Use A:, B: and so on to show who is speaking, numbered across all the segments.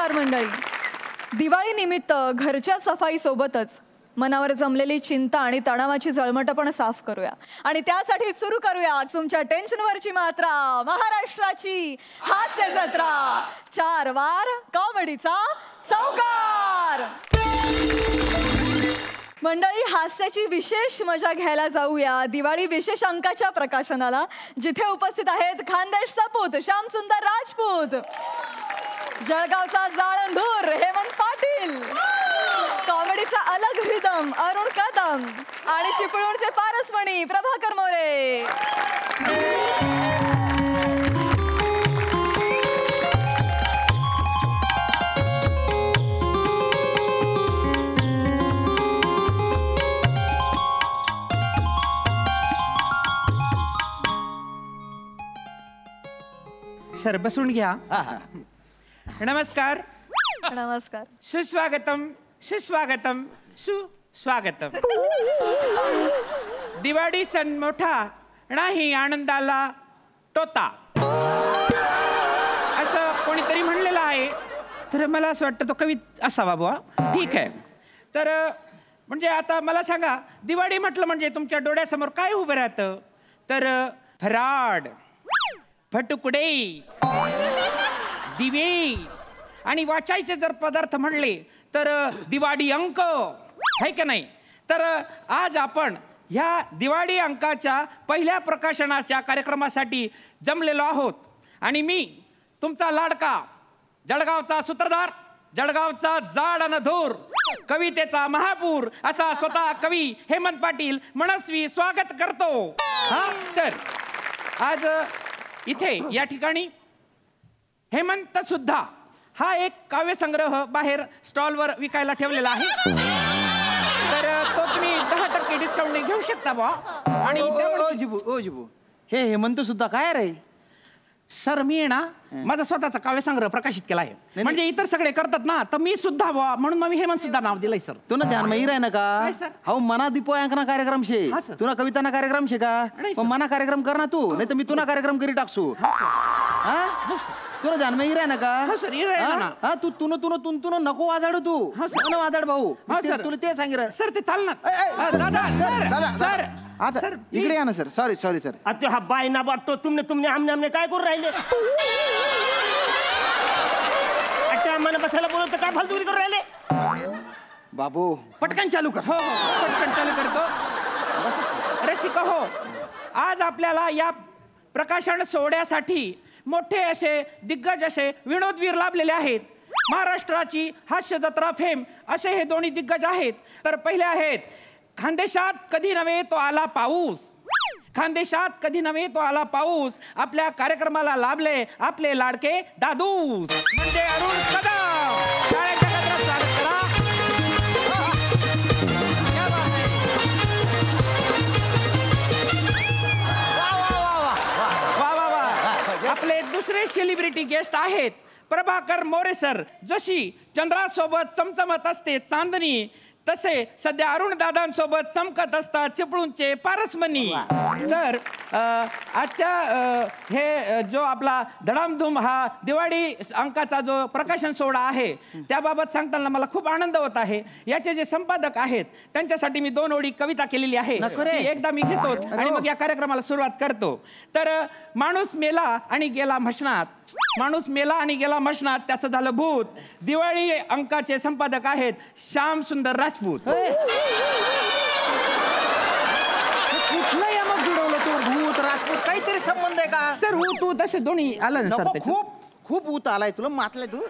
A: नमस्कार मंडळी. दिवाळी निमित्त घरच्या सफाई सोबतच मनावर जमलेली चिंता आणि तणावाची जळमट पण साफ करूया आणि त्यासाठी सुरू करूया तुमच्या टेन्शनवरची मात्रा, महाराष्ट्राची हास्य जत्रा, 4 वार कॉमेडीचा चौकार. मंडळी, हास्याची विशेष मजा घ्यायला जाऊया दिवाळी विशेष अंकाच्या प्रकाशनाला, जिथे उपस्थित आहेत खानदेश सपूत श्यामसुंदर राजपूत, जळगावचा जाळंधूर हेमंत पाटील, कॉमेडीचा अलग रिदम अरुण कदम आणि चिपळूणचे पारसमणी प्रभाकर मोरे.
B: सर बसून घ्या. नमस्कार.
A: नमस्कार.
B: सुस्वागतम सुस्वागतम सुस्वागतम. दिवाळी सण मोठा नाही आनंदाला तोता, असं कोणीतरी म्हणलेलं आहे. तर मला असं वाटतं तो कवी असावा बुवा. ठीक आहे. तर म्हणजे आता मला सांगा, दिवाळी म्हटलं म्हणजे तुमच्या डोळ्यासमोर काय उभं राहतं? तर फराड, फटुकडे, दिवे आणि वाचायचे जर पदार्थ म्हणले तर दिवाळी अंक आहे का नाही. तर आज आपण ह्या दिवाळी अंकाच्या पहिल्या प्रकाशनाच्या कार्यक्रमासाठी जमलेलो आहोत आणि मी तुमचा लाडका, जळगावचा सूत्रधार, जळगावचा जाड अन धूर, कवितेचा महापूर असा स्वतः कवी हेमंत पाटील मनस्वी स्वागत करतो. हा, तर आज इथे या ठिकाणी हेमंत सुद्धा हा एक काव्यसंग्रह बाहेर स्टॉलवर विकायला ठेवलेला आहे. तर तो तुम्ही 10% डिस्काउंट घेऊ शकता बा. आणि
C: जिबू हे हेमंत सुद्धा काय रे?
B: सर मी ना माझा स्वतःचा काव्यसंग्रह प्रकाशित केला आहे. म्हणजे इतर सगळे करतात ना, तर मी सुद्धा बा, म्हणून मग मी हेमंत सुद्धा नाव दिलंय सर.
C: तू ना ध्यान में राह ना का? हो मना दीपोयांकना कार्यक्रम शे, तुला कविताना कार्यक्रम शे का? मना कार्यक्रम कर ना तू, नाही तर मी तुला कार्यक्रम करी टाकसू. तुला ध्यान में राह ना का? हा, तू तुन नको वाजाडू तू. वाजाड भाऊ. तुला ते सांगितलं
B: सर. ते चाल ना दादा. सर
C: सर इकडे या ना सर. Sorry sir.
D: आता हा बाय ना वाटतो तुमने आमने काय करू राहिले? अच्छा मला बसायला बोलत काय फालतूगिरी करू राहिले?
C: बाबू
B: पटकन चालू कर. हो पटकन चालू करतो. रसिका हो, आज आपल्याला या प्रकाशन सोहळ्यासाठी मोठे असे दिग्गज असे विनोदवीर लाभलेले आहेत. महाराष्ट्राची हास्य जत्रा फेम असे हे दोन्ही दिग्गज आहेत. तर पहिले आहेत खानदेशात कधी नव्हे तो आला पाऊस. खानदेशात कधी नव्हे तो आला पाऊस आपल्या कार्यक्रमाला लाभले आपले लाडके दादूस म्हणजे अरुण कदम. शाळेच्या गजरात स्वागत करा. वा. आपले दुसरे सेलिब्रिटी गेस्ट आहेत प्रभाकर मोरे सर. जशी चंद्रासोबत चमचमत असते चांदणी, तसे सध्या अरुण दादांसोबत चमकत असतात चिपळूणचे पारसमणी. तर आजच्या हे जो आपला धडामधूम हा दिवाळी अंकाचा जो प्रकाशन सोहळा आहे त्याबाबत सांगताना मला खूप आनंद होत आहे. याचे जे संपादक आहेत त्यांच्यासाठी मी 2 ओळी कविता केलेली आहे. एकदा मी घेतो आणि मग या कार्यक्रमाला सुरुवात करतो. तर माणूस मेला आणि गेला मशनात, माणूस मेला आणि गेला मशनात त्याचं झालं भूत. दिवाळी अंकाचे संपादक आहेत श्यामसुंदर राजपूत.
C: कुठलं या मग जुळवलं तू? भूत राजपूत काहीतरी संबंध आहे का?
B: सर हो तू तसे दोन्ही आलं ना सर.
C: खूप भूत आलाय तुला, मातलाय तू.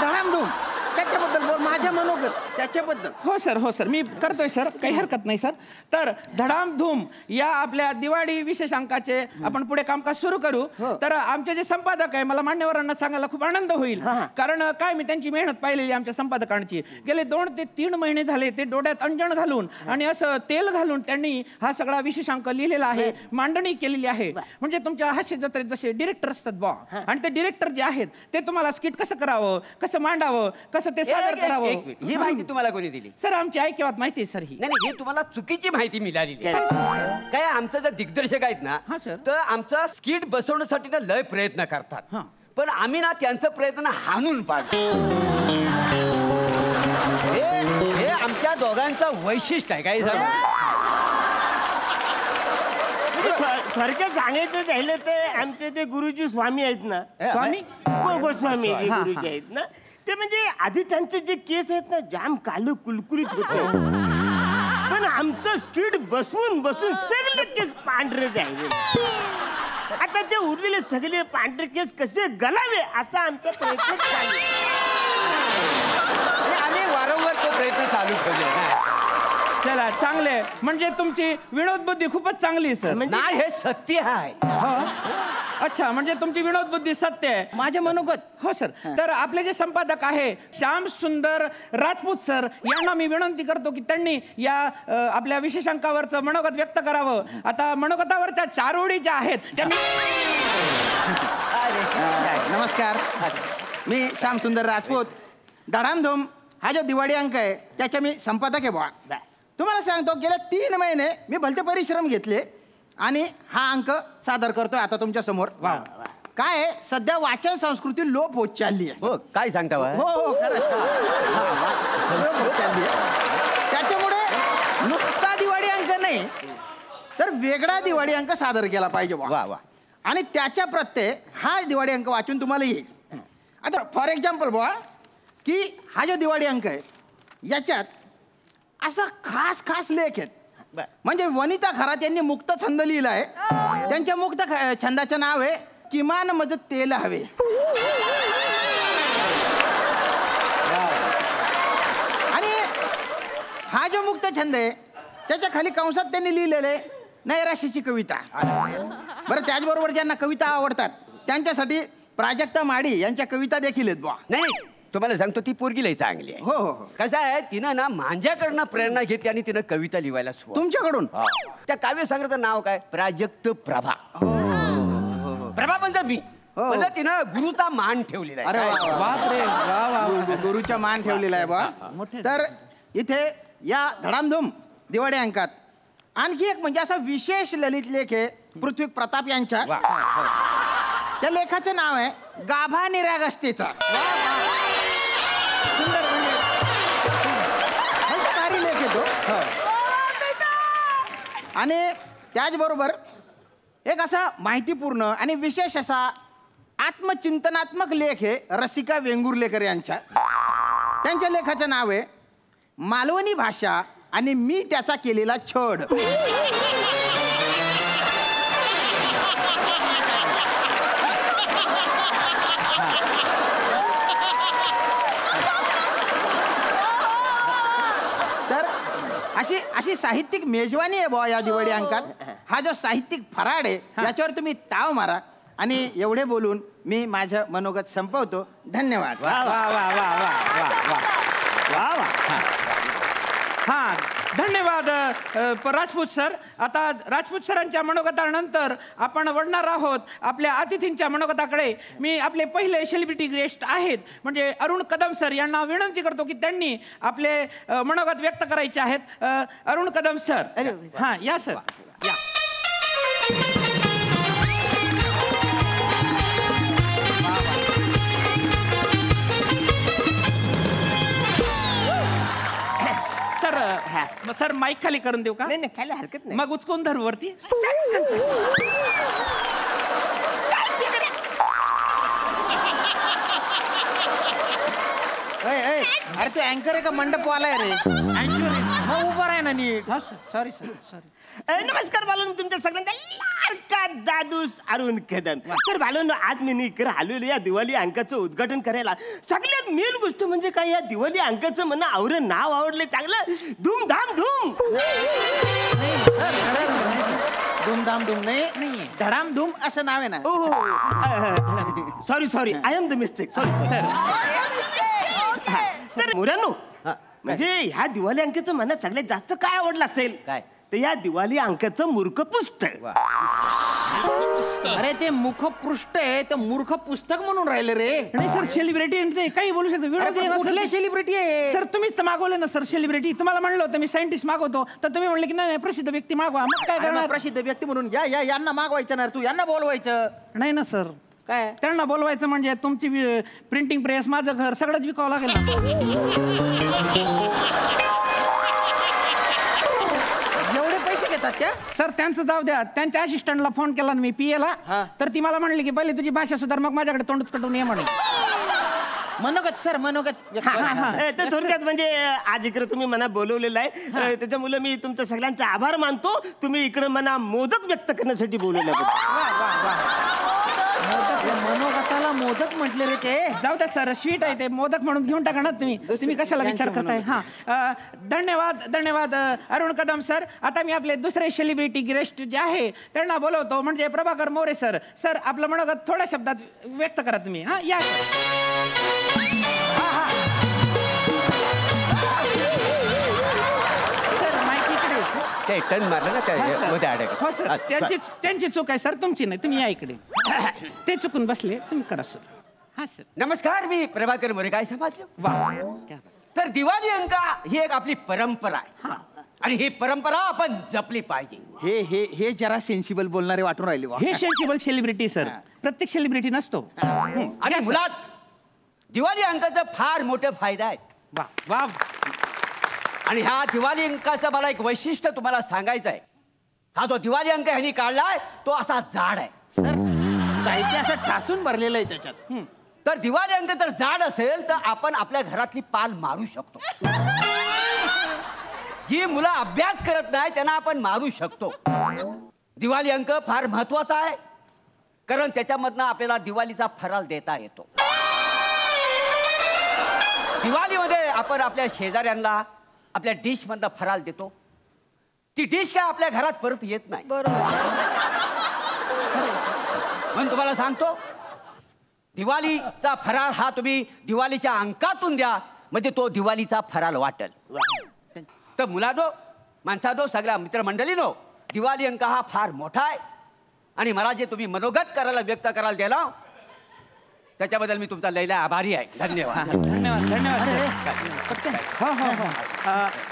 C: धडामधूम त्याच्याबद्दल बोल, माझ्या मनोगत त्याच्याबद्दल.
B: हो सर मी करतोय सर, काही हरकत नाही सर. तर धडामधूम या आपल्या दिवाळी विशेष अंकाचे आपण पुढे कामकाज सुरू करू. तर आमचे जे संपादक आहे मला मान्यवरांना सांगायला खूप आनंद होईल. कारण काय मी त्यांची मेहनत पाहिलेली आमच्या संपादकांची. गेले 2 ते 3 महिने झाले ते डोळ्यात अंजन घालून आणि असं तेल घालून त्यांनी हा सगळा विशेष अंक लिहिलेला आहे, मांडणी केलेली आहे. म्हणजे तुमच्या हास्य जत्रेत जसे डिरेक्टर असतात बा, आणि ते डिरेक्टर जे आहेत ते तुम्हाला स्किट कसं करावं, कसं मांडावं, कसं ते सादर करावं.
E: ही माहिती तुम्हाला कोणी दिली?
B: सर आमची ऐकिवात माहिती आहे सर. ही
E: नाही हे तुम्हाला चुकीची माहिती मिळालेली आहे. काय आमचं जे दिग्दर्शक आहेत ना, तर आमचा स्किट बसवण्यासाठी ना लय प्रयत्न करतात. पण आम्ही ना त्यांचा प्रयत्न हाणून पाडतो. हे आमच्या दोघांचं वैशिष्ट्य आहे. काही
D: थोडक्यात सांगायचं झालं तर आमचे ते गुरुजी स्वामी आहेत ना,
B: स्वामी
D: गोस्वामी गुरुजी आहेत ना, ते म्हणजे आधी त्यांचे जे केस आहेत ना जाम काल कुलकुलीत होते, पण आमचं स्किट बसवून बसवून सगळे केस पांढरे झाले. आता ते उरलेले सगळे पांढरे केस कसे गलावे असा आमचा प्रयत्न चालू.
E: आम्ही वारंवार तो प्रयत्न चालू ठेवले.
B: चला चांगले, म्हणजे तुमची विनोद बुद्धी खूपच चांगली आहे सर.
E: नाही, हे सत्य आहे.
B: अच्छा, म्हणजे तुमची विनोद बुद्धी सत्य आहे.
C: माझे मनोगत.
B: हो सर. तर आपले जे संपादक आहे श्याम सुंदर राजपूत सर, यांना मी विनंती करतो की त्यांनी या आपल्या विशेषांकावरचं मनोगत व्यक्त करावं. आता मनोगतावरच्या 4 ओळी ज्या आहेत त्या
C: नमस्कार, मी श्याम सुंदर राजपूत. धडामधूम हा जो दिवाळी अंक आहे त्याच्या मी संपादक आहे बुवा. तुम्हाला सांगतो, गेल्या 3 महिने मी भलते परिश्रम घेतले आणि हा अंक सादर करतोय आता तुमच्या समोर. काय आहे, सध्या वाचन संस्कृती लोप होत चालली आहे.
E: हो, काय सांगता?
C: हो खरंच लोप होत चालली आहे. त्याच्यामुळे नुसता दिवाळी अंक नाही तर वेगळा दिवाळी अंक सादर केला पाहिजे
E: वा वा.
C: आणि त्याच्या प्रत्यय हा दिवाळी अंक वाचून तुम्हाला येईल. आता फॉर एक्झाम्पल बुवा, की हा जो दिवाळी अंक आहे याच्यात असा खास खास लेख आहेत. म्हणजे वनिता खरात यांनी मुक्त छंद लिहिला आहे. त्यांच्या मुक्त छंदाचं नाव आहे किमान मज तेल हवे. आणि हा जो मुक्त छंद आहे त्याच्या खाली कंसात त्यांनी लिहिलेले नैराशीची कविता. बरं, त्याचबरोबर ज्यांना कविता आवडतात त्यांच्यासाठी प्राजक्ता माडी यांच्या कविता देखील आहेत बुवा.
E: नाही, तुम्हाला सांगतो ती पोरगी लई चांगली आहे.
C: हो हो हो.
E: कसं आहे, तिनं ना माझ्याकडनं प्रेरणा घेतली आणि तिनं कविता लिहायला सुरुवात.
C: तुमच्याकडून?
E: त्या काव्यसंग्रहाचं नाव काय? प्राजक्त प्रभा. प्रभा म्हणजे मी, म्हणजे तिनं गुरुचा मान ठेवलेला आहे.
C: अरे
B: बापरे, वा वा.
C: गुरुचा मान ठेवलेला आहे बा. तर इथे या धडामधूम दिवाळी अंकात आणखी एक म्हणजे असा विशेष ललित लेख आहे पृथ्वी प्रताप यांच्या. त्या लेखाचं नाव आहे गाभा निरागसतेचा. सुंदर, म्हणजे भारी लेख येतो. आणि त्याचबरोबर एक असा माहितीपूर्ण आणि विशेष असा आत्मचिंतनात्मक लेख आहे रसिका वेंगुर्लेकर यांच्या. त्यांच्या लेखाचं नाव आहे मालवणी भाषा आणि मी त्याचा केलेला छड. तर अशी साहित्यिक मेजवानी आहे बुवा या दिवाळी अंकात. हा जो साहित्यिक फराड आहे याच्यावर तुम्ही ताव मारा. आणि एवढे बोलून मी माझं मनोगत संपवतो. धन्यवाद.
B: वा वा वा वा वा वा वा वा. हा, धन्यवाद राजपूत सर. आता राजपूत सरांच्या मनोगतानंतर आपण वळणार आहोत आपल्या अतिथींच्या मनोगताकडे. मी आपले पहिले सेलिब्रिटी गेस्ट आहेत म्हणजे अरुण कदम सर यांना विनंती करतो की त्यांनी आपले मनोगत व्यक्त करायचे आहेत. अरुण कदम सर, हां या सर, या. सर माईक खाली करून देऊ का?
D: नाही, खाली हरकत नाही.
B: मग उचकून धरू वरती.
C: अरे तू अँकर आहे का मंडपवाला आहे रे? मग उभा आहे ना नीट.
B: Sorry sir, sorry.
D: नमस्कार बालून, तुमच्या सगळ्यांचा लाडका दादूस अरुण कदम. तर बालून, आज मी इकडे आलेलो या दिवाळी अंकाचं उद्घाटन करायला. सगळ्यात मेन गोष्ट म्हणजे काय, या दिवाळी अंकाचं म्हणणं आवडलं, नाव आवडले चांगलं, धूमधाम धूम.
C: धूमधाम धूम नाही, धडाम धूम असं नाव आहे ना.
D: हो, sorry, I am the mistake. Sorry sir. तर मुलांनो, म्हणजे ह्या दिवाळी अंकाचं मला सगळ्यात जास्त काय आवडलं असेल
E: काय?
D: तर या दिवाळी अंकाचं मूर्ख पुस्तक.
C: अरे ते मुखपृष्ठ आहे, ते मूर्ख पुस्तक म्हणून राहिले रे.
B: नाही सर, सेलिब्रिटी ते काही बोलू शकतो.
C: कुठले सेलिब्रिटी आहे
B: सर? तुम्हीच तर मागवले ना सर सेलिब्रिटी. तुम्हाला म्हणलं होतं मी सायंटिस्ट मागवतो, तर तुम्ही म्हणले की नाही प्रसिद्ध व्यक्ती मागवा. मग काय करणार?
C: प्रसिद्ध व्यक्ती म्हणून या यांना मागवायचं ना, तू यांना बोलवायचं
B: नाही ना सर.
C: काय?
B: त्यांना बोलवायचं म्हणजे तुमची प्रिंटिंग प्रेस, माझं घर सगळंच विकावं लागेल ना.
C: एवढे पैसे घेतात त्या?
B: सर त्यांचं जाऊ द्या. त्यांच्या असिस्टंटला फोन केला ना मी PA ला, तर ती मला म्हणली की पहिले तुझी भाषा सुधार, मग माझ्याकडे तोंडच कटवून ये म्हणे.
C: मनोगत सर, मनोगत.
D: तर थोडक्यात म्हणजे आज इकडे तुम्ही मना बोलवलेलं आहे, त्याच्यामुळे मी तुमच्या सगळ्यांचा आभार मानतो. तुम्ही इकडे मना मोदक व्यक्त करण्यासाठी बोलवलं.
C: मनोगताला मोदक म्हटले रे ते.
B: जाऊ द्या सर, स्वीट आहे ते, मोदक म्हणून घेऊन टाका ना तुम्ही कशाला विचार करताय. हा, धन्यवाद धन्यवाद अरुण कदम सर. आता मी आपले दुसरे सेलिब्रिटी गेस्ट जे आहे त्यांना बोलवतो, म्हणजे प्रभाकर मोरे सर. सर आपलं मनोगत थोड्या शब्दात व्यक्त करा तुम्ही. हा या. सर माहिती इकडे.
E: ते टन मारलं ना त्या मध्ये अडक.
B: हो सर, त्यांची चूक आहे सर, तुमची नाही. तुम्ही या इकडे. ते चुकून बसले, तुम्ही करा सर. हा सर.
E: नमस्कार, मी प्रभाकर मोरे. काय समजलं?
B: वा.
E: तर दिवाळी अंका ही एक आपली परंपरा आहे, आणि ही परंपरा आपण जपली पाहिजे.
C: हे हे हे जरा सेन्सिबल बोलणारे वाटून राहिले.
B: हे सेन्सिबल सेलिब्रिटी सर, प्रत्येक सेलिब्रिटी नसतो.
E: आणि मुळात दिवाळी अंकाचा फार मोठा फायदा आहे.
B: वा वा.
E: आणि ह्या दिवाळी अंकाचं मला एक वैशिष्ट्य तुम्हाला सांगायचं आहे. हा जो दिवाळी अंक ह्यांनी काढलाय तो असा जाड आहे.
C: सर साहित्य असं ठासून भरलेलं आहे त्याच्यात.
E: तर दिवाळी अंक जर जाड असेल तर आपण आपल्या घरातली पाल मारू शकतो. जी मुलं अभ्यास करत नाही त्यांना आपण मारू शकतो. दिवाळी अंक फार महत्वाचा आहे, कारण त्याच्यामधनं आपल्याला दिवाळीचा फराळ देता येतो. दिवाळीमध्ये आपण आपल्या शेजाऱ्यांना आपल्या डिश मधनं फराळ देतो. ती डिश काय आपल्या घरात परत येत नाही.
A: बरोबर.
E: म्हणून तुम्हाला सांगतो, दिवाळीचा फराळ हा तुम्ही दिवाळीच्या अंकातून द्या, म्हणजे तो दिवाळीचा फराळ वाटेल. तर मुलांनो, माणसानो, सगळ्या मित्रमंडळीनो, दिवाळी अंक हा फार मोठा आहे, आणि मला जे तुम्ही मनोगत करायला व्यक्त करायला दिला त्याच्याबद्दल मी तुमचा लयला आभारी आहे. धन्यवाद.
B: धन्यवाद धन्यवाद. हो हो हो.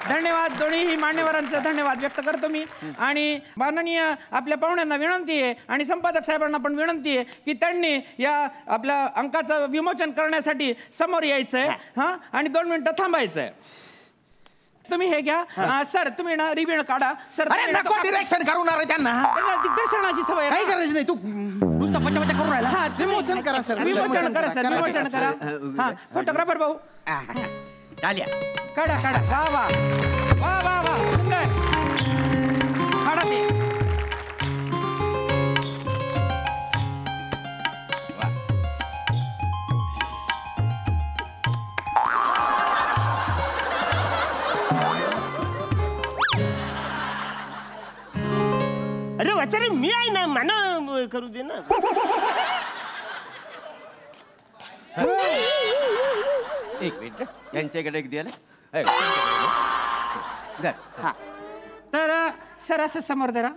B: धन्यवाद. दोन्हीही मान्यवरांचं धन्यवाद व्यक्त करतो मी. आणि माननीय आपल्या पाहुण्यांना विनंती आहे, आणि संपादक साहेबांना पण विनंती आहे की त्यांनी या आपल्या अंकाचं विमोचन करण्यासाठी समोर यायचंय. हा, आणि 2 मिनिटं थांबायचंय. तुम्ही हे घ्या सर. तुम्ही ना रिबीन काढा सर.
C: डिरेक्शन करून त्यांना
B: दिग्दर्शनाची सवय
C: काही करायची नाही. तू नुसतं पचा करून राहिला.
B: हा,
C: विमोचन करा सर.
B: विमोचन करा सर. विमोचन करा. हा, फोटोग्राफर भाऊ
E: चाल्या
B: काढा काढा. वा वा वा वा वा. सुंदर काढा ते.
D: अरे वाचारे, मी आहे ना, मना करू दे ना.
E: एक मिनिट, यांच्याकडे एक द्यायला.
B: हा, तर सर असं समोर धरा.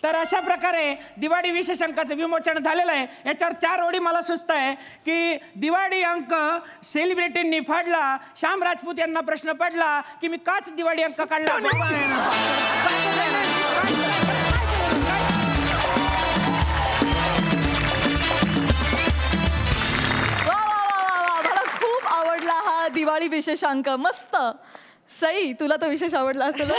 B: तर अशा प्रकारे दिवाळी विशेष अंकाचं विमोचन झालेलं आहे. याच्यावर 4 ओळी मला सुचत आहे की दिवाळी अंक सेलिब्रिटींनी फाडला. श्याम राजपूत यांना प्रश्न पडला की मी काच दिवाळी अंक काढला.
A: मला खूप आवडला हा दिवाळी विशेषांक. मस्त. सई, तुला तो विशेष आवडला असेल.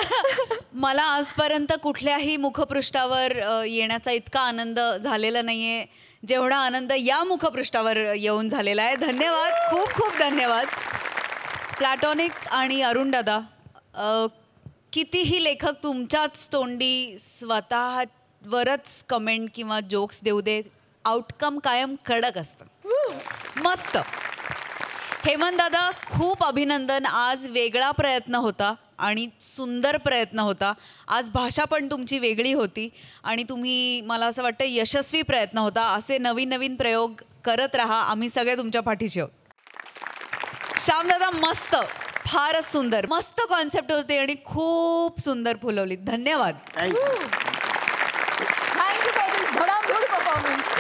F: मला आजपर्यंत कुठल्याही मुखपृष्ठावर येण्याचा इतका आनंद झालेला नाहीये जेवढा आनंद या मुखपृष्ठावर येऊन झालेला आहे. धन्यवाद, खूप खूप धन्यवाद. प्लॅटॉनिक आणि अरुण दादा, कितीही लेखक तुमच्याच तोंडी स्वतःवरच कमेंट किंवा जोक्स देऊ दे, आउटकम कायम कडक असतं. मस्त. हेमंत दादा, खूप अभिनंदन. आज वेगळा प्रयत्न होता आणि सुंदर प्रयत्न होता. आज भाषा पण तुमची वेगळी होती आणि तुम्ही, मला असं वाटतं, यशस्वी प्रयत्न होता. असे नवीन नवीन प्रयोग करत राहा. आम्ही सगळे तुमच्या पाठीशी आहोत. श्याम दादा, मस्त, फारच सुंदर. मस्त कॉन्सेप्ट होते आणि खूप सुंदर फुलवली. धन्यवाद.
A: थँक्यू फॉर दिस धडामधूड परफॉर्मन्स.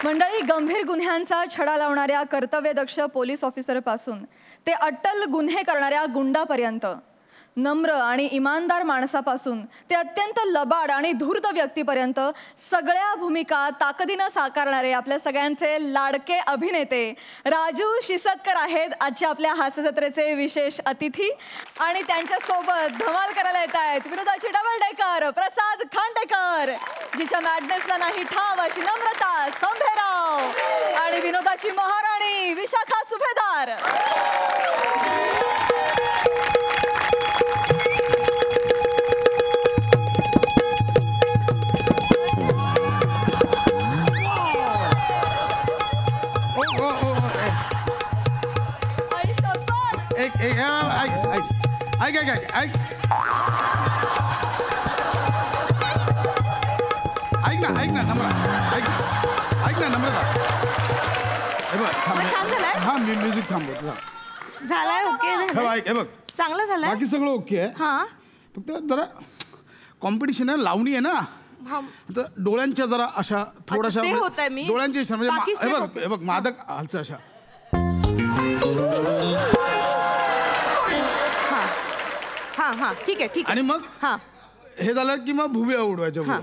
A: मंडळी, गंभीर गुन्ह्यांचा छडा लावणाऱ्या कर्तव्यदक्ष पोलीस ऑफिसरपासून ते अट्टल गुन्हे करणाऱ्या गुंडापर्यंत नम्र आणि इमानदार माणसापासून ते अत्यंत लबाड आणि धूर्त व्यक्तीपर्यंत सगळ्या भूमिका ताकदीनं साकारणारे आपल्या सगळ्यांचे लाडके अभिनेते राजू शिसतकर आहेत आजच्या आपल्या हास्यजत्रेचे विशेष अतिथी. आणि त्यांच्यासोबत धमाल करायला येत आहेत विनोदाची डबल डेकर प्रसाद खांडेकर, जिच्या मॅडनेसला नाही ठाव अशी नम्रता संभेराव, आणि विनोदाची महाराणी विशाखा सुभेदार.
G: ऐक ना नम्रता हा मी म्युझिक थांबवतो
A: झालाय ओके
G: हे बघ
A: चांगलं झालंय
G: बाकी सगळं ओके आहे.
A: हा
G: फक्त जरा कॉम्पिटिशन आहे, लावणी आहे ना, तर डोळ्यांच्या जरा अशा थोड्याशा
A: ते होतंय मी.
G: डोळ्यांची म्हणजे
A: बाकीच
G: हे बघ मादक हालचं अशा
A: हा ठीक आहे
G: आणि मग
A: हा
G: हे झालं की मग भुव्या उडवायच्या पुढे.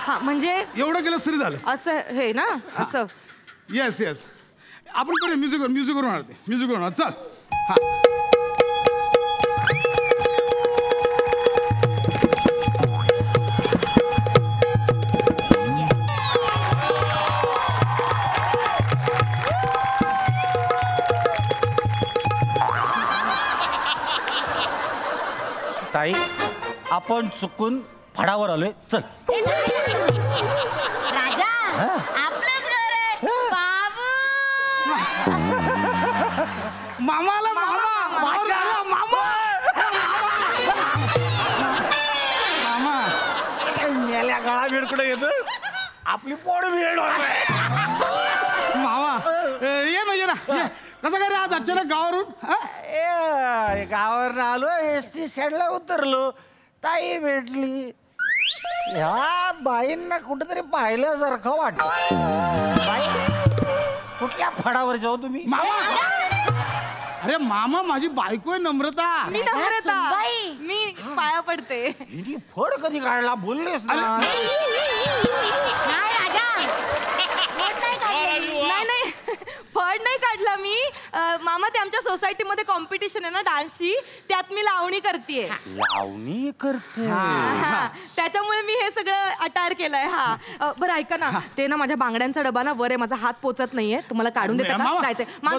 A: हा म्हणजे
G: एवढं केलं तरी झालं.
A: असं हे ना असं.
G: येस आपण करूया म्युझिक करून चल. हा
H: ताई आपण चुकून फडावर आलोय. चल
I: राजा आपलंच घर आहे बाबू.
G: मामाला
H: मेल्या गळा बिडकुडे येत आपली पोड भेड
G: मामा ये ना कसं काय रे आज अचानक गावावरून?
H: गावावर आलो एस टी स्टँडला उतरलो, ताई भेटली. ह्या बाईंना कुठेतरी पाहिल्यासारखं वाटत. बाई कुठल्या फडावर जाऊ तुम्ही?
G: मामा अरे मामा माझी बायको आहे नम्रता.
A: मी नम्रता मी पाया पडते.
H: हिने फड कधी काढला बोललेस ना?
I: नाही राजा
A: नाही फड नाही काढला मी. मामा ते आमच्या सोसायटीमध्ये कॉम्पिटिशन आहे ना डान्सची, त्यात मी लावणी करतेय.
H: लावणी करते
A: त्याच्यामुळे मी हे सगळं अटायर केलंय. हा बरं ऐका ना, ते ना माझ्या बांगड्यांचा डबा ना वर आहे, माझा हात पोचत नाहीये, तुम्हाला काढून देता का? जायचंय मामा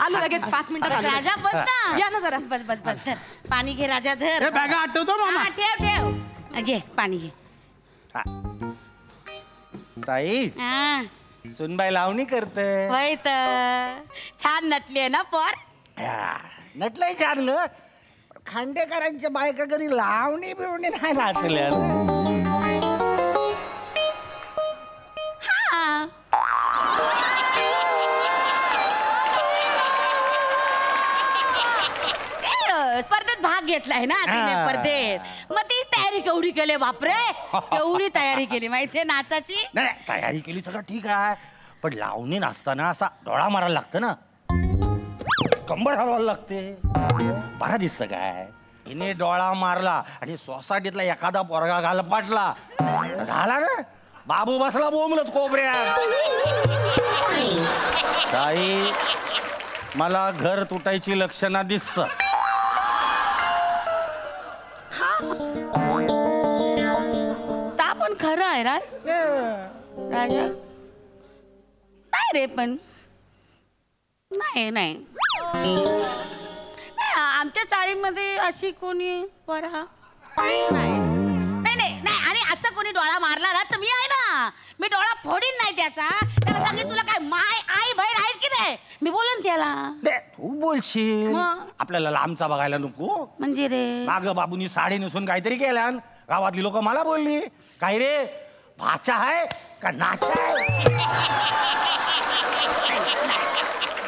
A: आलो लगेच 5 मिनिटात.
I: राजा बस ना.
A: या ना जरा.
I: बस धर पाणी घे राजा धर.
G: बॅगा आठवतो मामा.
I: हा, ठेव घे पाणी घे.
H: ताई
I: हा
H: सुनबाई लावणी करते.
I: होय तर छान नटली आहे ना पोर.
H: नटलंय छानलं. खांडेकरांच्या बायका कधी लावणी बिवणी नाही नाचल्या.
I: हा स्पर्धेत भाग घेतलाय ना तिने स्पर्धेत. मग ती तयारी केवढी केली बापरे, केवढी तयारी केली माहितीये नाचाची.
H: नाही तयारी केली सगळं ठीक आहे, पण लावणी नाचताना असा डोळा मारायला लागतं ना, कंबर हलवायला लागते. बरा दिसतं काय? हिने डोळा मारला आणि सोसायटीतला एखादा पोरगा घाल पाटला झाला ना, बाबू बसला बोंबलत कोपऱ्यात. ताई मला घर तुटायची लक्षणं दिसतं.
I: ता पण खरं आहे राजा. नाही रे पण नाही आमच्या चाळीमध्ये अशी कोणी परा नाही. आणि असं कोणी डोळा मारला ना तर मी आहे ना, मी डोळा फोडीन नाही त्याचा. त्याला सांगेन तुला काय माय आई बहीण आहेत की नाही, मी बोलन त्याला.
H: तू बोलशील
I: मग?
H: आपल्याला लांबचा बघायला नको
I: म्हणजे रे
H: माग बाबूनी साडी नेसून काहीतरी केल्या. गावातली लोक मला बोलली काय रे भाचा आहे का नाचा आहे?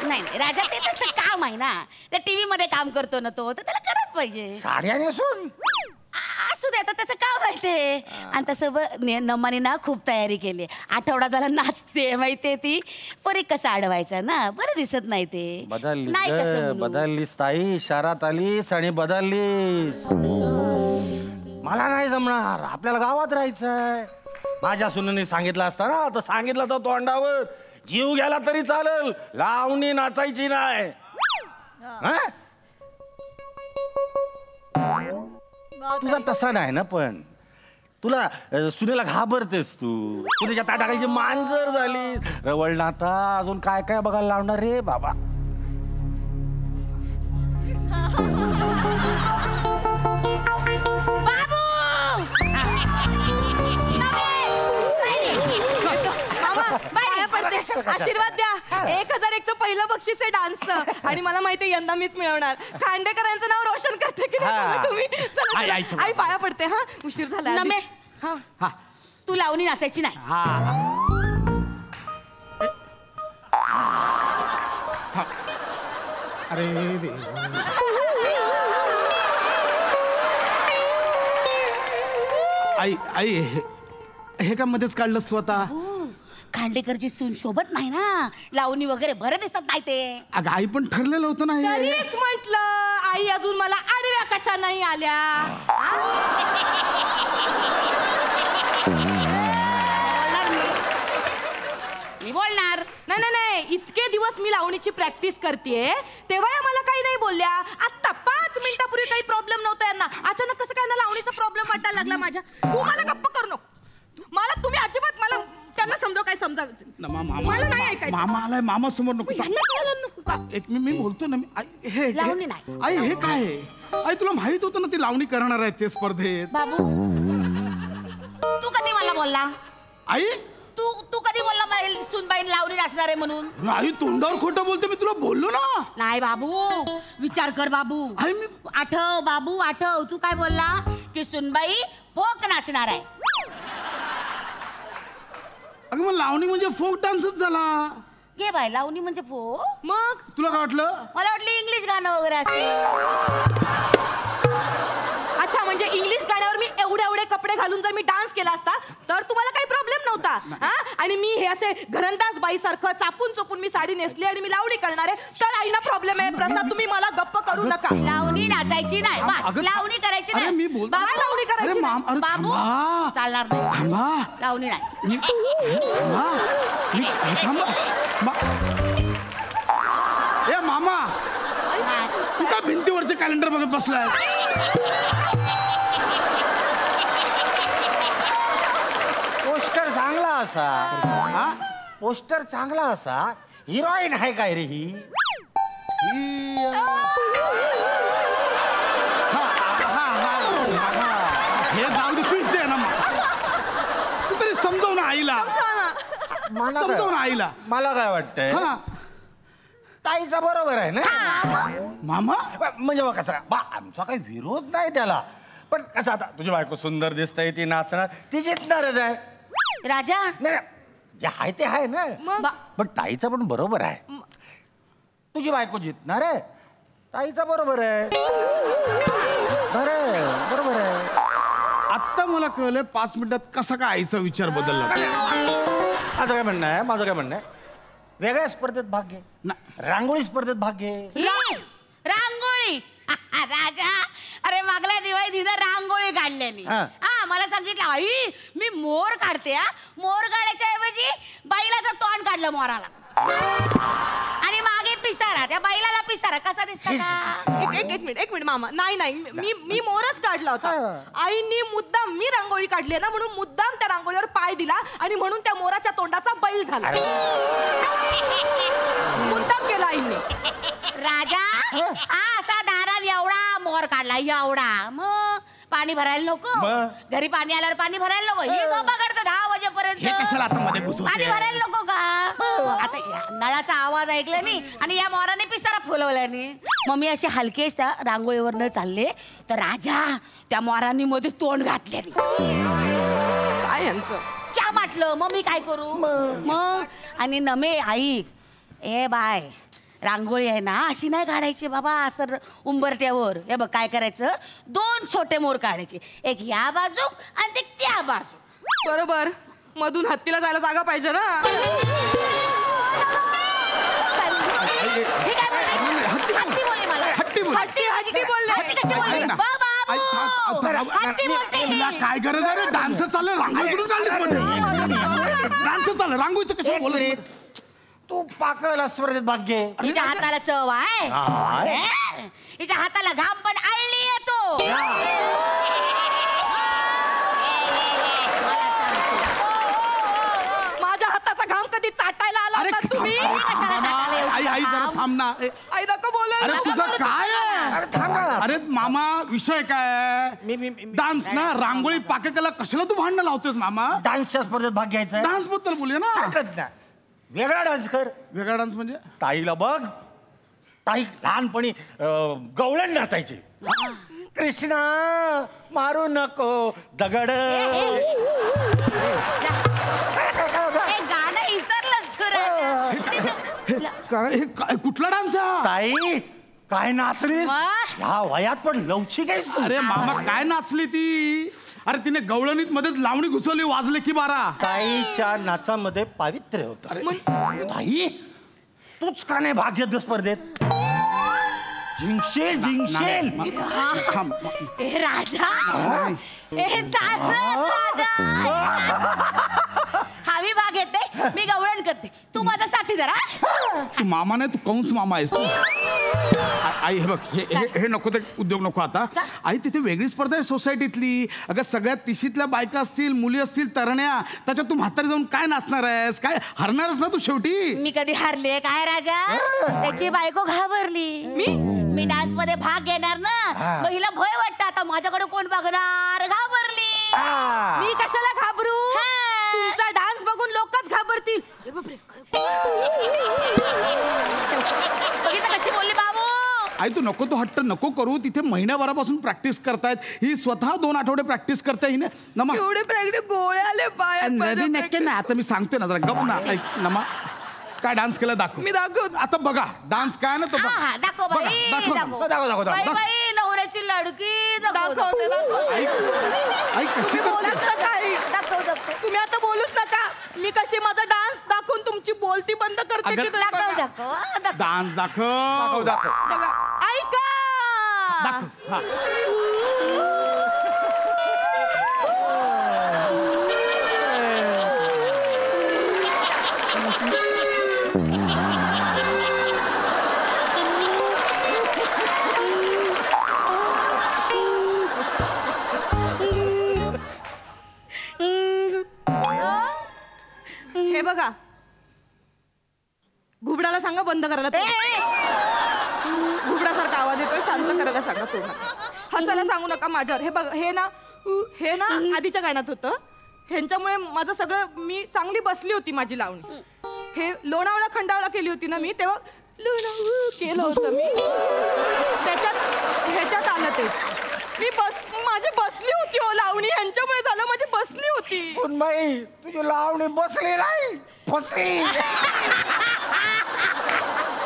I: नाही राजा ते त्याचं काम आहे ना, त्या टीव्ही मध्ये काम करतो ना तो, तर त्याला करायला पाहिजे.
H: साड्या नेसून
I: असू दे आता त्याचं काम माहितीये. आणि तसं नमाने ना खूप तयारी केली. आठवडा झाला नाचते माहितीये ती. परी कसं अडवायचा ना, बरं दिसत नाही ते.
H: बदललीस ताई, शहरात आलीस आणि बदललीस. मला नाही जमणार, आपल्याला गावात राहायचंय. माझ्या सुनेने सांगितलं असतं ना, तर सांगितलं तर तोंडावर जीव गेला तरी चालेल, लावणी नाचायची नाही. तुझा तसा नाही ना, पण तुला सुनेला घाबरतेस तू. तुझ्या ताटाखालीची मांजर झाली. रवळ नाता अजून काय काय बघायला लावणार रे बाबा.
A: आशीर्वाद द्या. 1001चं पहिलं बक्षीस आहे डान्सचं. आणि मला माहिती यंदा मीच मिळवणार. खांडेकरांचं नाव रोशन करते की नाही तुम्ही. आई पाया पडते. हा उशीर झाला.
I: नमे तू लावणी नाचायची नाही.
G: अरे आई आई हे का मध्येच काढलं स्वतः.
I: खांडेकरची सून शोभत नाही ना, लावणी वगैरे बरं दिसत नाही ते.
G: अगं आई पण ठरलेलं होतं ना हे.
A: तरीच म्हंटल आई अजून मला आडव्या कशा नाही आल्या.
I: मी बोलणार
A: नाही नाही नाही. इतके दिवस मी लावणीची प्रॅक्टिस करतेय तेव्हा मला काही नाही बोलल्या. आता 5 मिनिटापूर्वी काही प्रॉब्लेम नव्हता यांना, अचानक कसं काय ना लावणीचा प्रॉब्लेम वाटायला लागला माझ्या. तू मला गप्प करू नको. मला तुम्ही अजिबात मला त्यांना समजाव काय समजावं. मला नाही ऐकायचं.
G: मामा आलाय, मामा समोर नको.
A: नको का.
G: एक मी बोलतो ना. हे
I: लावणी नाही.
G: आई हे काय आहे? आई तुला माहित होतं ना ती लावणी करणार आहे ते स्पर्धेत.
I: बाबू तू कधी मला बोलला?
G: आई
I: तू कधी बोलला सुनबाई लावणी नाचणार आहे म्हणून?
G: आई तोंडावर खोटं बोलते, मी तुला बोललो ना.
I: नाही बाबू, विचार कर बाबू. आठव बाबू आठव, तू काय बोलला की सुनबाई फोक नाचणार आहे.
G: अगं मग लावणी म्हणजे फोक डान्सच झाला.
I: घे बाय, लावणी म्हणजे फोक.
A: मग
G: तुला काय वाटलं?
I: मला वाटलं इंग्लिश गाणं वगैरे असेल.
A: अच्छा, म्हणजे इंग्लिश गाण्यावर मी एवढे कपडे घालून जर मी डान्स केला असता तर तुम्हाला काही प्रॉब्लेम नव्हता. आणि मी हे असे घरंदाज बाई सारखं चापून चोपून मी साडी नेसली आणि मी लावणी करणार आहे तर आईना प्रॉब्लेम आहे. प्रसाद तुम्ही मला गप्प करू नका.
I: लावणी नाचायची नाही, बस लावणी करायची नाही.
G: मी बोलतो
A: लावणी करायची नाही.
I: बाबू चालणार नाही. लावणी नाही.
G: ए मामा, तू काय भिंतीवरचे कॅलेंडर बघत बसलाय?
H: पोस्टर चांगला असा. पोस्टर चांगला असा. हिरोईन आहे काय रे ही?
G: हे जाऊ दे, तू इथे ना. तू तरी समजव ना आईला. समजव ना आईला.
H: मला काय वाटतंय ताईचा बरोबर आहे ना
G: मामा.
H: म्हणजे बघ कसं आमचा काही विरोध नाही त्याला, पण कसं आता तुझी बायको सुंदर दिसतंय, ती नाचणार, ती जितणारच आहे.
I: राजा
H: नाही जे आहे ते आहे ना. पण ताईचं पण बरोबर आहे. तुझी बायको जितणार आहे, ताईचा बरोबर आहे. बरोबर आहे.
G: आत्ता मला कळलं 5 मिनिटात कसा काय आईचा विचार बदलला.
H: माझं काय म्हणणं आहे वेगळ्या स्पर्धेत भाग घे. रांगोळी स्पर्धेत भाग घे.
I: रांगोळी. राजा अरे मागल्या दिवाळी तिथं रांगोळी काढलेली. मला सांगितलं आई मी मोर काढते. मोर काढायच्या ऐवजी बैलाचं तोंड काढलं मोराला. आणि मागे पिसारा, त्या बैलाला पिसारा कसा दिसतो?
A: एक मिनिट मामा. नाही मी मोरच काढला होता. आईनी मुद्दाम, मी रांगोळी काढली ना म्हणून मुद्दाम त्या रांगोळीवर पाय दिला आणि म्हणून त्या मोराच्या तोंडाचा बैल झाला. मुद्दाम केला आईने.
I: राजा असा दारात एवढा मोर काढला, एवढा. मग पाणी भरायला नको, घरी पाणी आल्यावर पाणी भरायला नको. हे झोपा काढतं 10 वाजेपर्यंत. पाणी भरायला नको का? आता नळाचा आवाज ऐकला नाही आणि या मोराने पिसारा फुलवला नाही. मग मी असे हलकेच त्या रांगोळीवर न चालले तर राजा त्या मोरांनी मध्ये तोंड घातले.
A: काय यांचं
I: क्या वाटलं? मग मी काय करू? मग आणि नमे ऐक, ए बाय रांगोळी आहे ना अशी नाही काढायची बाबा, असं उंबरट्यावर. हे बघ काय करायचं, 2 छोटे मोर काढायचे, एक या बाजू आणि एक त्या बाजू.
A: बरोबर, मधून हत्तीला जायला जागा पाहिजे ना.
I: हे काय बोलले? हत्ती बोलले मला.
G: हत्ती बोलले.
I: हत्ती बोलले. हत्ती कशी बोलले? हत्ती बोलते.
G: काय गरज आहे रे? डान्स चाललं, रांगोळी कुठून काढलीस मध्ये? डान्स चाललं, रांगोळीचं कसं बोलत?
H: तू पाकळला स्पर्धेत भाग घे.
I: हिच्या हाताला चव आहे, हिच्या हाताला घाम पण आळली येतो.
A: माझ्या हाताचा घाम कधी चाटायला आला होता तुम्ही?
G: आई जरा थांब ना.
A: आई नको बोला.
G: अरे तुझं काय आहे? अरे मामा विषय काय? डान्स ना, रांगोळी पाककला कशाला तू भांडणं लावतोस मामा?
H: डान्सच्या स्पर्धेत भाग घ्यायचा.
G: डान्स बद्दल बोलूया ना.
H: वेगळा डान्स कर.
G: वेगळा डान्स म्हणजे?
H: ताईला बघ, ताई लहानपणी गवळण नाचायची. कृष्णा मारू नको दगड.
I: गाणं विसरलंच
G: कुठला डान्स?
H: ताई काय नाचलीस? ह्या वयात पण लवचिक आहेस तू.
G: अरे मामा काय नाचली ती? अरे तिने गवळणीत मध्येच लावणी घुसवली, वाजले की 12.
H: ताईच्या नाचामध्ये पावित्र्य होतं. ताई तूच का नाही भाग घेत स्पर्धेत? जिंकशील जिंकशील.
I: ए राजा, ए राजा, हवी भाग येते, मी गवळण करते, तू माझा साथीदार.
G: तू मामा नाही, तू कंस मामा आहेस तू. आई हे बघ, हे नको, ते उद्योग नको आता. आई तिथे वेगळी स्पर्धा आहे सोसायटीतली. अगं सगळ्यात तिशीतल्या बायका असतील, मुली असतील, तरण्या, त्याच्यात तू म्हातारी जाऊन काय नाचणार आहेस? काय हरणारच ना तू शेवटी.
I: मी कधी हारले काय राजा? त्याची बायको घाबरली. मी डान्स मध्ये भाग घेणार ना, मग हिला भय वाटतं, आता माझ्याकडे कोण बघणार? घाबरली.
A: मी कशाला घाबरू? तुमचा डान्स बघून लोकच घाबरतील.
I: बघितलं कशी बोलली बाबू?
G: आई तू नको तो हट्ट नको करू. तिथे महिन्याभरापासून प्रॅक्टिस करतायत. ही स्वतः 2 आठवडे प्रॅक्टिस करते हिने. नमा
A: एवढे प्रॅक्टिस गोळे आले पाय.
G: नक्की नाही. आता मी सांगतोय ना, जरा गप ना. ऐक नमा, काय डान्स केला दाखव.
A: मी दाखव.
G: आता बघा डान्स काय ना तो बघा.
I: दाखव बाई, दाखव. बाई नवऱ्याची लडकी
A: दाखवते.
G: आई कशी
A: बोलूच नका आई.
I: दाखव.
A: तुम्ही आता बोलूच नका. मी कशी माझा डान्स दाखवून तुमची बोलती बंद करते.
I: दाखव.
G: डान्स दाखव.
A: बघा ऐका. हे बघा, घुबडाला सांगा बंद करायला. घुबडासारखा आवाज येतोय, शांत करायला सांगा. तुम्हाला हसायला सांगू नका माझ्यावर. हे बघा, हे ना आधीच्या गाण्यात होतं. ह्यांच्यामुळे माझं सगळं, मी चांगली बसली होती माझी लावणी. हे लोणावळा खंडावळा केली होती ना मी, तेव्हा केलं होतं मी. ह्याच्यात आलं ते. माझी बसली होती हो लावणी, ह्यांच्यामुळे झालं. माझी बसली होती.
H: पण बाई तुझी लावणी बसली नाही, फसली.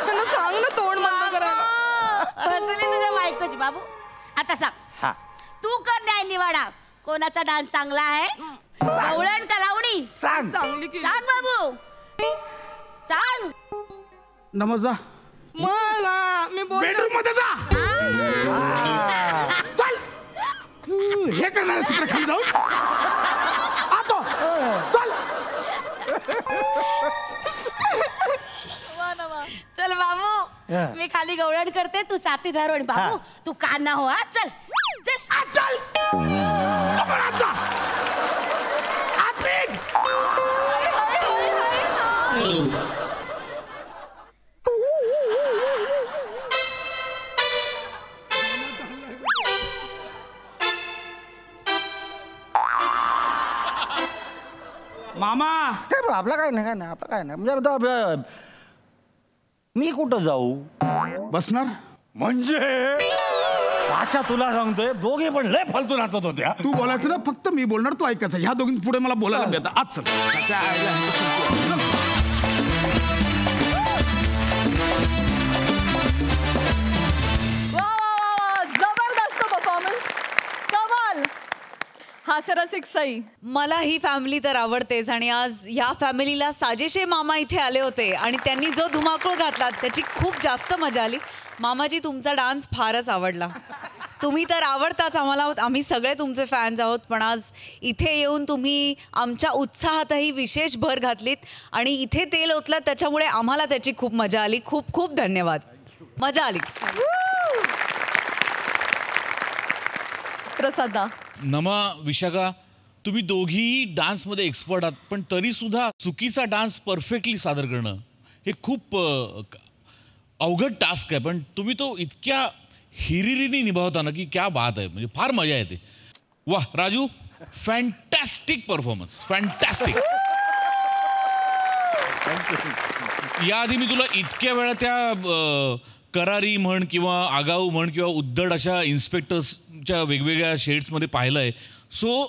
A: त्यांना सांग ना तोंड बंद करायला.
I: फसली तुझ्या बायकोची बाबू. आता सांग, तू कर न्याय निवाडा. कोणाचा डान्स चांगला आहे? गवळण का लावणी?
H: सांग.
A: चांगली की
I: सांग बाबू, सांग.
G: नमस्कार.
A: मग मी बोल.
G: बेडरूम मध्ये जा. चल. हे करणार तिकडे खाली जाऊन. आता चल.
I: चल बाबू, मी खाली गवळण करते, तू साथीदार आणि बाबू तू काना हो. चल चल
G: चल. मामा
H: आपला काय नाही म्हणजे आता मी कुठं जाऊ?
G: बसणार
H: म्हणजे अच्छा तुला सांगतोय, दोघे पण लय फालतू नाचत होत्या.
G: तू बोलायचं ना, फक्त मी बोलणार, तू ऐकायचं. ह्या दोघीं पुढे मला बोलायला मिळतं. आज चल.
A: हास्यरसिक सई.
F: मला ही फॅमिली तर आवडतेच आणि आज ह्या फॅमिलीला साजेशे मामा इथे आले होते आणि त्यांनी जो धुमाकूळ घातला त्याची खूप जास्त मजा आली. मामाजी तुमचा डान्स फारच आवडला. तुम्ही तर आवडताच आम्हाला, आम्ही सगळे तुमचे फॅन्स आहोत, पण आज इथे येऊन तुम्ही आमच्या उत्साहातही विशेष भर घातलीत आणि इथे तेल ओतलं त्याच्यामुळे आम्हाला त्याची खूप मजा आली. खूप खूप धन्यवाद. मजा आली.
A: प्रसादा.
J: नमा विशाखा, तुम्ही दोघीही डान्समध्ये एक्सपर्ट आहात, पण तरी सुद्धा चुकीचा डान्स परफेक्टली सादर करणं हे खूप अवघड टास्क आहे, पण तुम्ही तो इतक्या हिरिरीने निभावता ना की क्या बात आहे. म्हणजे फार मजा येते. वाह राजू, फॅन्टॅस्टिक परफॉर्मन्स, फॅन्टॅस्टिक. याआधी मी तुला इतक्या वेळा त्या करारी म्हण किंवा आगाऊ म्हण किंवा उद्धट अशा इन्स्पेक्टर्सच्या वेगवेगळ्या शेड्समध्ये पाहिलं आहे. सो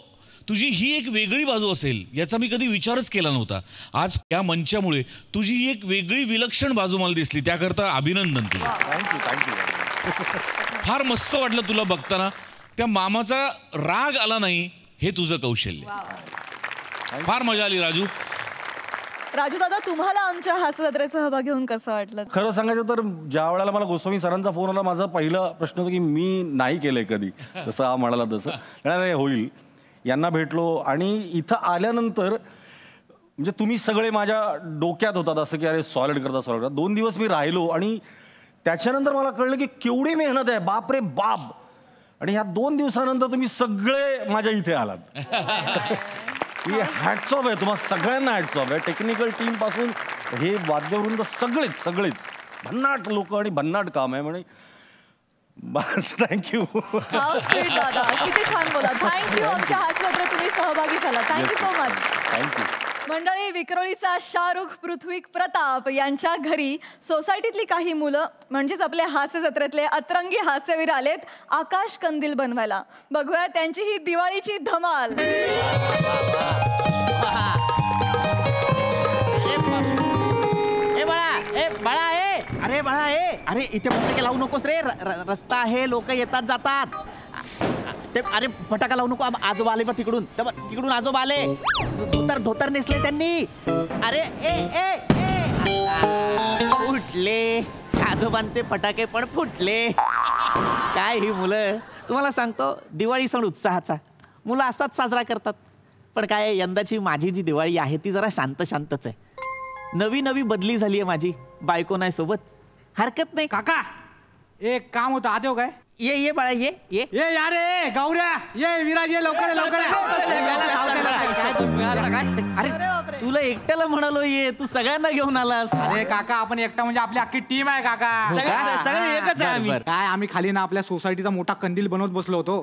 J: तुझी ही एक वेगळी बाजू असेल याचा मी कधी विचारच केला नव्हता. आज या मंचामुळे तुझी ही एक वेगळी विलक्षण बाजू मला दिसली, त्याकरता अभिनंदन तुला. फार मस्त वाटलं तुला बघताना. त्या मामाचा राग आला नाही हे तुझं कौशल्य. फार मजा आली राजू.
A: राजू दादा, तुम्हाला आमच्या हास्यजत्रेत सहभागी होऊन कसं वाटलं?
K: खरं सांगायचं तर ज्या वेळेला मला गोस्वामी सरांचा फोन आला, माझा पहिला प्रश्न होता की मी नाही केलंय कधी, तसं हा म्हणाला तसं नाही होईल. यांना भेटलो आणि इथं आल्यानंतर म्हणजे तुम्ही सगळे माझ्या डोक्यात होतात असं की अरे सॉलिड करता. 2 दिवस मी राहिलो आणि त्याच्यानंतर मला कळलं की केवढी मेहनत आहे, बाप रे बाप. आणि ह्या 2 दिवसानंतर तुम्ही सगळे माझ्या इथे आलात. हॅट्स ऑफ आहे तुम्हाला सगळ्यांना, हॅट्स ऑफ आहे. टेक्निकल टीम पासून हे वाद्यवृंद सगळेच भन्नाट लोक आणि भन्नाट काम आहे. म्हणे बस थँक्यू.
A: दादा किती छान बोला. थँक्यू. आमच्या हास्यजत्रेत तुम्ही सहभागी झाला. Thank you so much.
K: थँक्यू.
A: मंडळी, विक्रोळीचा शाहरुख, पृथ्वी, प्रताप यांच्या घरी सोसायटीतली काही मुलं म्हणजेच आपल्या हास्य जत्रेतले अतरंगी हास्यवीर आलेत आकाश कंदील बनवायला. बघूया त्यांची ही दिवाळीची धमाल.
C: अरे बाळा, अरे इथे फटाके लावू नकोस रे. रस्ता आहे, लोक येतात जातात. ते अरे फटाका लावू नको. आजोबा आले बघ तिकडून, तिकडून आजोबा आले. धोतर नेसले त्यांनी. अरे फुटले आजोबांचे फटाके पण फुटले. काय ही मुलं, तुम्हाला सांगतो दिवाळी सण उत्साहाचा, मुलं असाच साजरा करतात. पण काय यंदाची माझी जी दिवाळी आहे ती जरा शांतच आहे. नवी बदली झाली आहे माझी. बायको नाही सोबत, हरकत नाही.
L: काका एक काम होतं, आते हो काय?
C: ये बाळा, ये
L: यार गौऱ्या, ये विराज, ये लवकर.
C: अरे तुला एकट्याला म्हणालो ये, तू सगळ्यांना घेऊन आलास.
L: अरे काका, आपण एकटा म्हणजे आपली अख्खी टीम आहे काका.
C: सगळे एकच आहे आम्ही.
L: काय आम्ही खाली ना आपल्या सोसायटीचा मोठा कंदील बनवत बसलो होतो.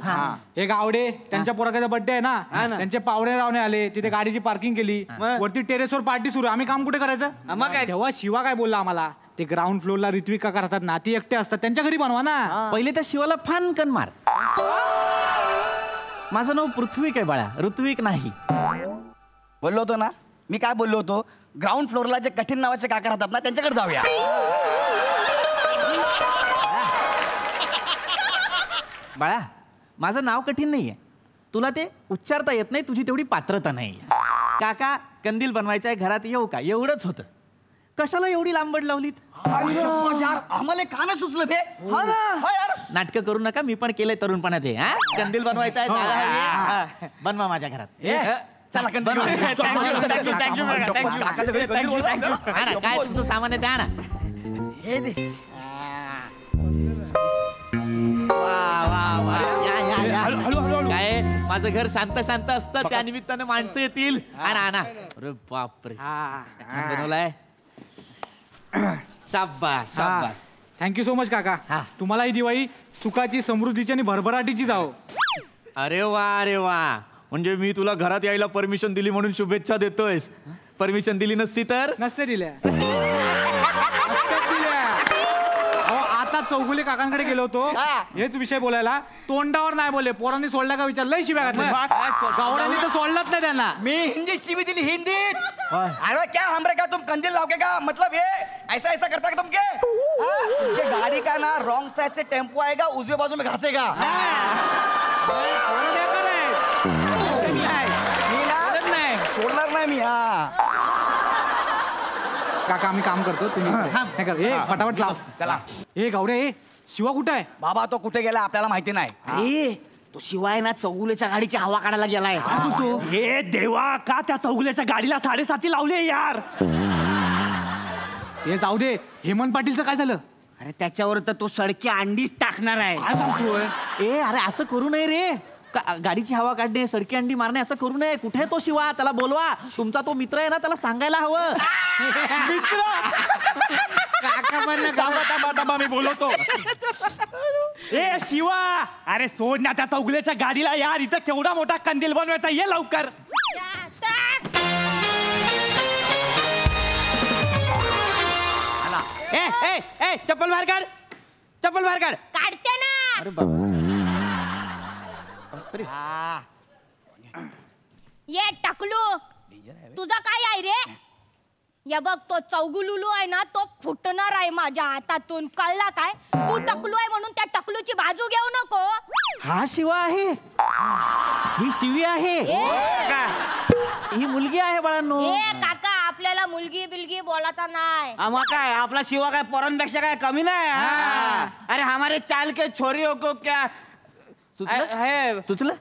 L: हे गावडे, त्यांच्या पोराचा बर्थडे आहे ना, त्यांचे पावरे रावणे आले, तिथे गाडीची पार्किंग केली, वरती टेरेसवर पार्टी सुरू. आम्ही काम कुठे करायचं? मग काय तेव्हा शिवा काय बोलला आम्हाला, ते ग्राउंड फ्लोअरला ऋत्विक काका राहतात ना, ती एकटे असतात, त्यांच्या घरी बनवा ना.
C: पहिले त्या शिवाला फानकन मार. माझं नाव पृथ्वी काय बाळा, ऋत्विक नाही.
E: बोललो होतो ना मी, काय बोललो होतो, ग्राउंड फ्लोअरला जे कठीण नावाचे काका राहतात ना त्यांच्याकडे जाऊया.
C: बाळा, माझं नाव कठीण नाहीये, तुला ते उच्चारता येत नाही, तुझी तेवढी पात्रता नाही. काका कंदील बनवायचं आहे, घरात येऊ का, एवढंच होतं. कशाला एवढी लांबड लावलीत?
E: आम्हाला का नाही सुचलं बे?
C: नाटकं करू नका, मी पण केलंय तरुणपणात हे. कंदील बनवायचा आहे, बनवा माझ्या घरात.
E: चला
C: काय तुमचं सामान आहे, द्या ना. काय माझं घर शांत असतं, त्या निमित्तानं माणसं येतील. आणा. अरे बापरे, छान बनवलाय. शाबास.
L: थँक्यू सो मच काका. तुम्हाला ही दिवाळी सुखाची, समृद्धीची आणि भरभराटीची जाओ.
C: अरे वा, म्हणजे मी तुला घरात यायला परमिशन दिली म्हणून शुभेच्छा देतोयस. परमिशन दिली नसती तर?
L: नसते दिल्या. आता चौगुले काकांकडे गेलो होतो हेच विषय बोलायला, तोंडावर नाही बोलले. पोरांनी सोडला का विचार, लय शिव्या घातल्या. गावड्यांनी तर सोडलाच नाही त्यांना.
E: मी हिंदीत शिवी दिली, हिंदीत. अरे क्या हमरे का तुम कंदील लाओगे का, मतलब ये ऐसा करता का तुम के गाड़ी का ना रॉन्ग साइड से टेम्पो आएगा, उजवे बाजू में घासेगा.
L: काका आम्ही काम करतो तुम्ही हे कर ए फटाफट लाव
E: चला.
L: ए गौरे ए शिवा कुठे आहे
E: बाबा तो कुठे गेला आपल्याला माहिती नाही.
M: ए तो शिवाय ना चौगुलेच्या गाडीची हवा काढायला गेलाय. हे देवा का त्या चौगुलेच्या गाडीला 7.5 लावले यार.
L: हे जाऊ दे हेमंत पाटीलचं काय झालं.
M: अरे त्याच्यावर तर तो सडकी अंडीच टाकणार आहे.
L: काय सांगतोय.
C: ए अरे असं करू नये रे. गाडीची हवा काढणे सडकी अंडी मारणे असं करू नये. कुठे तो शिवा त्याला बोलवा. तुमचा तो मित्र आहे ना त्याला सांगायला हवं.
M: मित्र
L: काका पण
M: मी बोलवतो. ए शिवा अरे सोड ना त्या चौगुलेच्या गाडीला यार. इथं केवढा मोठा कंदील बनवायचा. ये लवकर.
B: ए ए ए चप्पल बाहेर काढ. चप्पल बाहेर काढ.
I: काढते ना.
C: अरे बाबा
I: ये टाकलू तुझा काय आहे रे. या बघ तो चौगुलुलू आहे ना तो फुटणार आहे माझ्या हातातून. कळला काय. तू टकलू आहे म्हणून त्या टकलूची बाजू घेऊ नको.
C: हा शिवा आहे. ही शिवी आहे. ही मुलगी आहे बाळांनो.
I: ए काका आपल्याला मुलगी बिलगी बोलायचा नाही.
M: आम्हा काय आपला शिवा काय पोरांपेक्षा काय कमी नाही. अरे हमारे चाल के छोरी को क्या
C: सुचलं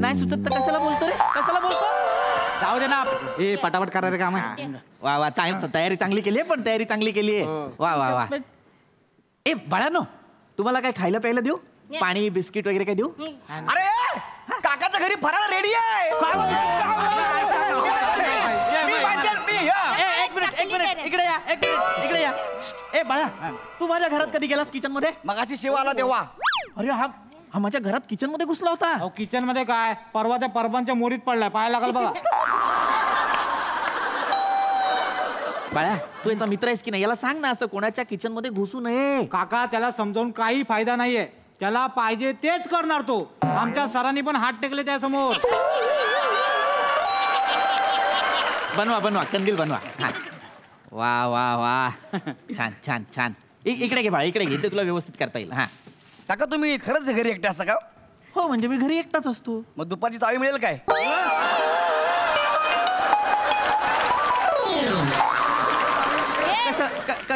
C: नाही सुचत तर कशाला बोलतो रे. कशाला बोलतो.
L: जाऊ दे ना ए पटापट करा रे काम आहे.
C: वा वा तयारी चांगली केली आहे. पण तयारी चांगली केली आहे. वा वा वा. ए बाळांनो तुम्हाला काय खायला प्यायला देऊ. पाणी बिस्किट वगैरे काय देऊ.
E: अरे काकाच्या घरी फराळ रेडी आहे.
C: एक मिनिट इकडे या. एक मिनिट इकडे या. ए बाळा तू माझ्या घरात कधी गेलास किचन मध्ये.
E: मगाशी शिवा आला तेव्हा.
C: अरे हा हा माझ्या घरात किचन मध्ये घुसला होता.
L: अहो किचन मध्ये काय परवा त्या परबांच्या मोरीत पडलाय. पाहायला लागल बघा.
C: बाळा तू याचा मित्र आहेस की नाही याला सांग ना असं कोणाच्या किचन मध्ये घुसू नये.
L: काका त्याला समजावून काही फायदा नाहीये. त्याला पाहिजे तेच करणार तो. आमच्या सरांनी पण हात टेकले त्यासमोर.
C: बनवा बनवा कंदील बनवा. वा वा वा छान छान छान. इकडे घे बाळा इकडे घे. ते तुला व्यवस्थित करता येईल. हा
E: काका तुम्ही खरंच घरी एकटे असता का.
C: हो म्हणजे मी घरी एकटाच असतो.
E: मग दुपारची चावी मिळेल काय.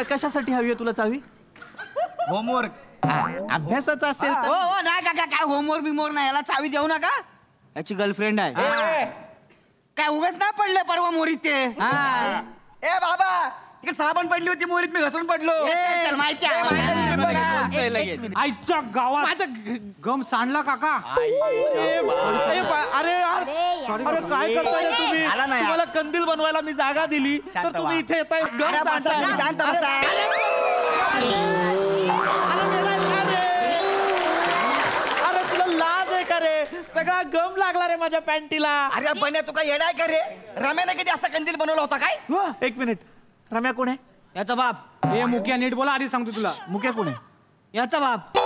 C: कशासाठी हवी आहे तुला चावी.
E: होमवर्क
C: अभ्यासाचा असेल तर.
M: हो नाही काका काय होमवर्क बिमोर नाही. याला चावी देऊ नका. याची गर्लफ्रेंड आहे. काय उगाच नाही पडले परवा मोरीत ते.
E: ए बाबा तिकडे साबण पडली होती मोरीत मी घसरून पडलो.
M: माहिती
L: आईच्या गावात माझा गम सांडला काका.
C: अरे अरे काय करताय तुम्ही. तुम्हाला कंदील बनवायला मी जागा दिली तर तुम्ही इथे येताय.
E: शांत बसा.
C: अरे तुला लाज आहे का रे. सगळा गम लागला रे माझ्या पॅन्टीला.
E: अरे बन्या तू काय येडाय का रे. रम्याने कधी असा कंदील बनवला होता काय.
C: एक मिनिट रम्या कोण आहे.
M: याचा बाप.
L: हे मुक्या नीट बोला आधी सांगतो तुला.
C: मुक्या कोण आहे.
M: याचा बाप.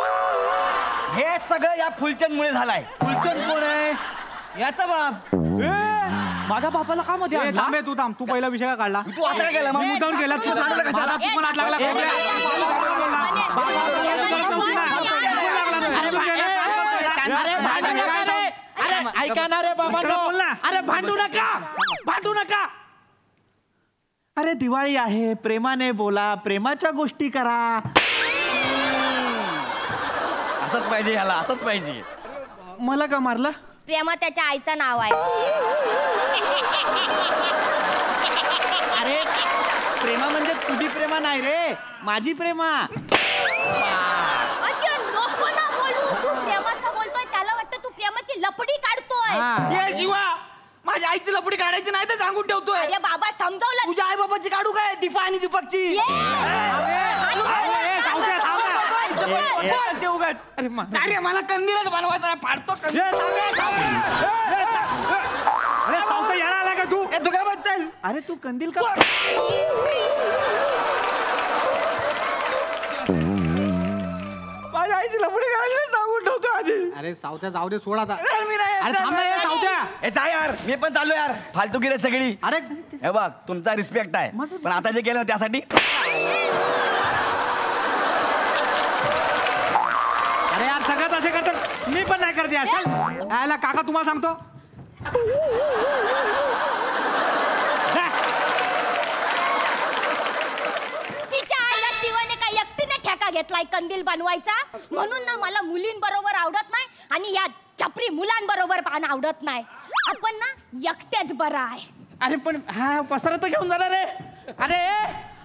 E: हे सगळं या फुलचंद मुळे झालाय.
C: फुलचंद कोण आहे.
M: याचा बाप.
L: माझ्या बापाला का मध्ये थांबे तू थांब. तू पहिला विषय का काढला.
E: तू असं काय केलं.
L: मग मुद्दाम केला तू.
E: सांगलं कशाला?
L: तू पण हात लागला.
C: ऐका ना रे बाबा. अरे भांडू नका भांडू नका. अरे दिवाळी आहे. प्रेमाने बोला. प्रेमाच्या गोष्टी करा.
E: असंच पाहिजे ह्याला. असंच पाहिजे.
C: मला का मारला.
I: प्रेमा त्याच्या आईचं नाव आहे.
C: अरे प्रेमा म्हणजे तुझी प्रेमा नाही रे. माझी प्रेमा.
I: अरे नको ना बोलू. तू प्रेमाचं बोलतोय त्याला वाटतं तू प्रेमाची लपडी काढतोय.
E: ये शिवा माझ्या आईची लपडी काढायची नाही तर सांगून ठेवतोय.
I: अरे बाबा समजावलं.
E: तुझ्या आई बाबाची काढू काय. दीपा आणि दीपकची. अरे मला कंदीलच बनवायचा. फाडतो कंदील.
L: अरे सावता यायला आला का तू.
E: तू काय बच्चन.
C: अरे तू कंदील का.
E: माझ्या आईची लपडी काढायची सांगून ठेवतो आधी.
L: अरे सावत्या जाऊ दे सोडा आता.
E: अरे
L: थांब ना ये सावत्या.
E: ए जा यार मी पण चाललो यार. फालतू गिरे सगळी.
L: अरे
E: हे बघ तुमचा रिस्पेक्ट आहे पण आता जे केलं त्यासाठी.
L: अरे यार सगळ्यात असे करतात. मी पण नाही करते यार. चल यायला काका तुम्हाला सांगतो.
N: धडा घेतलाय कंदील बनवायचा, म्हणून ना मला मुलींबरोबर आवडत नाही आणि या छपरी मुलांबरोबर पण आवडत नाही. आपण ना एकटेच बरा आहे.
B: अरे पण हा पसारा तर घेऊन जाणार रे. अरे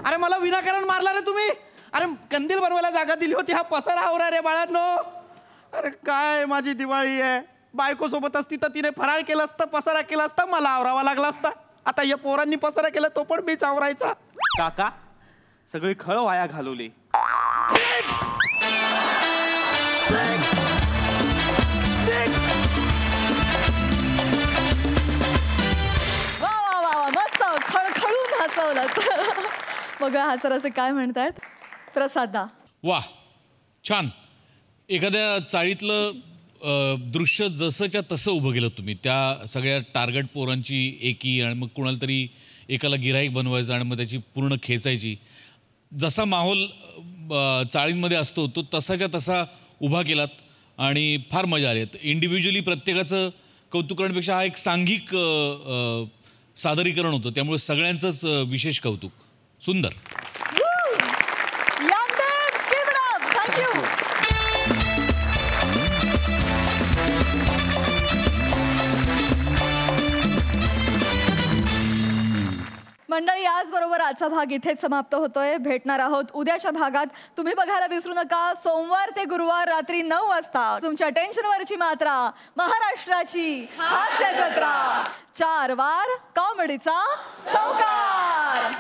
B: अरे मला विनाकारण मारला रे तुम्ही. अरे कंदील बनवायला जागा दिली होती, हा पसारा आवरा रे बाळांनो. अरे काय माझी दिवाळी आहे. बायको सोबत असती तर तिने फराळ केलं असतं, पसारा केला असता, मला आवरावा लागला असता. आता या पोरांनी पसारा केला तो पण मीच आवरायचा.
M: काका सगळी खळ वाया घालवली.
A: वा वा वा वा मस्त खळखळून हसवलं. बघा हसराचे काय म्हणतायत प्रसादा.
J: वा छान. एखाद्या चाळीतलं दृश्य जसंच्या तसं उभं केलं तुम्ही. त्या सगळ्या टार्गेट पोरांची एकी आणि मग कुणाला तरी एकाला गिराईक बनवायचं आणि मग त्याची पूर्ण खेचायची. जसा माहोल चाळींमध्ये असतो तो तसाच्या तसा उभा केलात आणि फार मजा आली. इंडिव्हिज्युअली प्रत्येकाचं कौतुक करण्यापेक्षा हा एक सांघिक सादरीकरण होतं, त्यामुळे सगळ्यांचंच विशेष कौतुक. सुंदर.
A: थँक्यू. मंडळी याचबरोबर आजचा भाग इथेच समाप्त होतोय. भेटणार आहोत उद्याच्या भागात. तुम्ही बघायला विसरू नका सोमवार ते गुरुवार रात्री 9 वाजता तुमच्या टेन्शनवरची मात्रा महाराष्ट्राची हास्य जत्रा. 4 वार कॉमेडीचा चौकार.